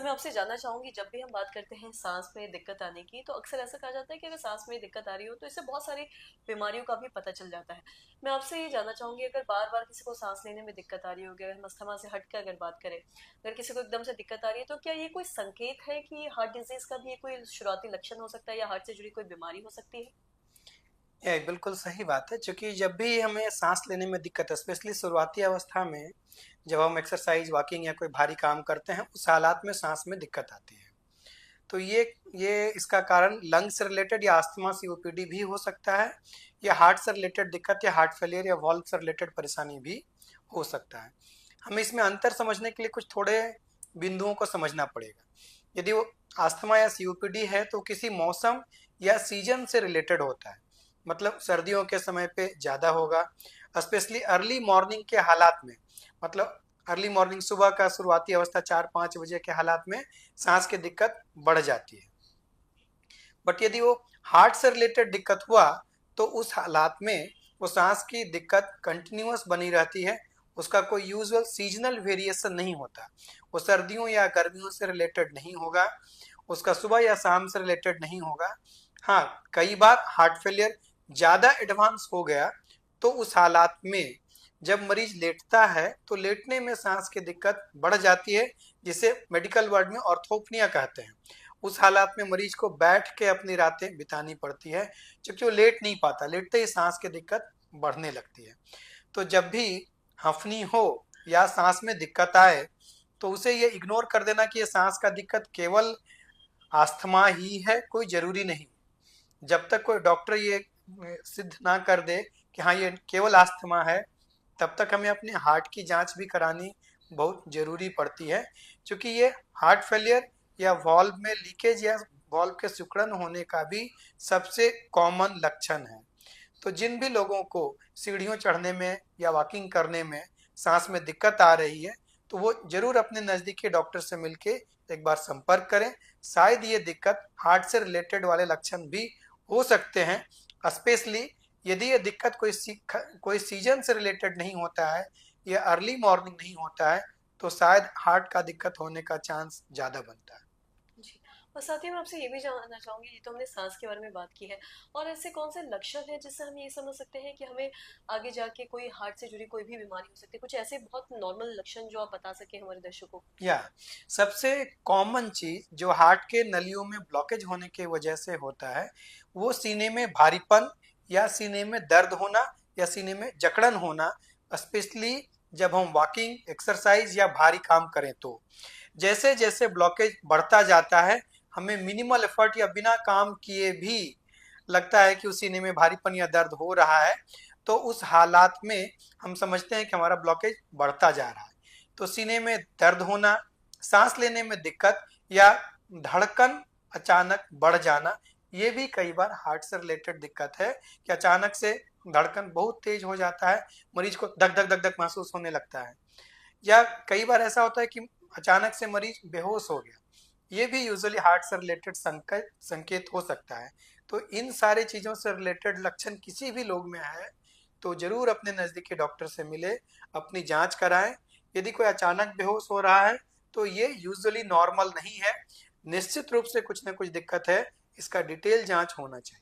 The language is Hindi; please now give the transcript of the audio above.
मैं आपसे जानना चाहूँगी, जब भी हम बात करते हैं साँस में दिक्कत आने की, तो अक्सर ऐसा कहा जाता है कि अगर साँस में दिक्कत आ रही हो, तो इससे बहुत सारी बीमारियों का भी पता चल जाता है। मैं आपसे ये जानना चाहूँगी, अगर बार-बार किसी को साँस लेने में दिक्कत आ रही होगी, अगर हम अस्थमा से हट के अगर बात करें, अगर किसी को एकदम से दिक्कत आ रही है, तो क्या ये कोई संकेत है कि हार्ट डिज़ीज़ का भी ये कोई शुरुआती लक्षण हो सकता है या हार्ट से जुड़ी कोई बीमारी हो सकती है? ये बिल्कुल सही बात है, क्योंकि जब भी हमें सांस लेने में दिक्कत है, स्पेशली शुरुआती अवस्था में जब हम एक्सरसाइज वॉकिंग या कोई भारी काम करते हैं, उस हालात में सांस में दिक्कत आती है। तो ये इसका कारण लंग से रिलेटेड या अस्थमा सीओपीडी भी हो सकता है, या हार्ट से रिलेटेड दिक्कत या हार्ट फेलियर या वॉल्व से रिलेटेड परेशानी भी हो सकता है। हमें इसमें अंतर समझने के लिए कुछ थोड़े बिंदुओं को समझना पड़ेगा। यदि वो अस्थमा या सीओपीडी है तो किसी मौसम या सीजन से रिलेटेड होता है, मतलब सर्दियों के समय पे ज़्यादा होगा, स्पेशली अर्ली मॉर्निंग के हालात में। मतलब अर्ली मॉर्निंग सुबह का शुरुआती अवस्था 4-5 बजे के हालात में सांस की दिक्कत बढ़ जाती है। बट यदि वो हार्ट से रिलेटेड दिक्कत हुआ तो उस हालात में वो सांस की दिक्कत कंटिन्यूअस बनी रहती है, उसका कोई यूजुअल सीजनल वेरिएशन नहीं होता। वो सर्दियों या गर्मियों से रिलेटेड नहीं होगा, उसका सुबह या शाम से रिलेटेड नहीं होगा। हाँ, कई बार हार्ट फेलियर ज़्यादा एडवांस हो गया तो उस हालात में जब मरीज लेटता है तो लेटने में सांस की दिक्कत बढ़ जाती है, जिसे मेडिकल वर्ड में ऑर्थोपनिया कहते हैं। उस हालात में मरीज को बैठ के अपनी रातें बितानी पड़ती है, क्योंकि वो लेट नहीं पाता, लेटते ही सांस की दिक्कत बढ़ने लगती है। तो जब भी हफनी हो या सांस में दिक्कत आए तो उसे ये इग्नोर कर देना कि ये सांस का दिक्कत केवल आस्थमा ही है, कोई जरूरी नहीं। जब तक कोई डॉक्टर ये सिद्ध ना कर दे कि हाँ ये केवल आस्थमा है, तब तक हमें अपने हार्ट की जांच भी करानी बहुत जरूरी पड़ती है, क्योंकि ये हार्ट फेलियर या वॉल्व में लीकेज या वॉल्व के सिकुड़न होने का भी सबसे कॉमन लक्षण है। तो जिन भी लोगों को सीढ़ियों चढ़ने में या वॉकिंग करने में सांस में दिक्कत आ रही है, तो वो जरूर अपने नज़दीकी डॉक्टर से मिलके एक बार संपर्क करें। शायद ये दिक्कत हार्ट से रिलेटेड वाले लक्षण भी हो सकते हैं, स्पेशली यदि ये दिक्कत कोई सीजन से रिलेटेड नहीं होता है या अर्ली मॉर्निंग नहीं होता है, तो शायद हार्ट का दिक्कत होने का चांस ज़्यादा बनता है। जी। और साथ ही मैं आपसे ये भी जानना चाहूँगी, ये तो हमने साँस के बारे में बात की है, और ऐसे कौन से लक्षण हैं जिससे हम ये समझ सकते हैं कि हमें आगे जाके कोई हार्ट से जुड़ी कोई भी बीमारी हो सकती है? कुछ ऐसे बहुत नॉर्मल लक्षण जो आप बता सकें हमारे दर्शकों को? या सबसे कॉमन चीज जो हार्ट के नलियों में ब्लॉकेज होने की वजह से होता है, वो सीने में भारीपन या सीने में दर्द होना या सीने में जकड़न होना, स्पेशली जब हम वॉकिंग एक्सरसाइज या भारी काम करें तो। जैसे जैसे ब्लॉकेज बढ़ता जाता है, हमें मिनिमल एफर्ट या बिना काम किए भी लगता है कि उस सीने में भारीपन या दर्द हो रहा है, तो उस हालात में हम समझते हैं कि हमारा ब्लॉकेज बढ़ता जा रहा है। तो सीने में दर्द होना, सांस लेने में दिक्कत या धड़कन अचानक बढ़ जाना, ये भी कई बार हार्ट से रिलेटेड दिक्कत है कि अचानक से धड़कन बहुत तेज हो जाता है, मरीज को धक धक धक धक महसूस होने लगता है। या कई बार ऐसा होता है कि अचानक से मरीज बेहोश हो गया, ये भी यूजुअली हार्ट से रिलेटेड संकेत संकेत हो सकता है। तो इन सारी चीज़ों से रिलेटेड लक्षण किसी भी लोग में है तो जरूर अपने नज़दीकी डॉक्टर से मिले, अपनी जांच कराएं। यदि कोई अचानक बेहोश हो रहा है तो ये यूजुअली नॉर्मल नहीं है, निश्चित रूप से कुछ ना कुछ दिक्कत है, इसका डिटेल जांच होना चाहिए।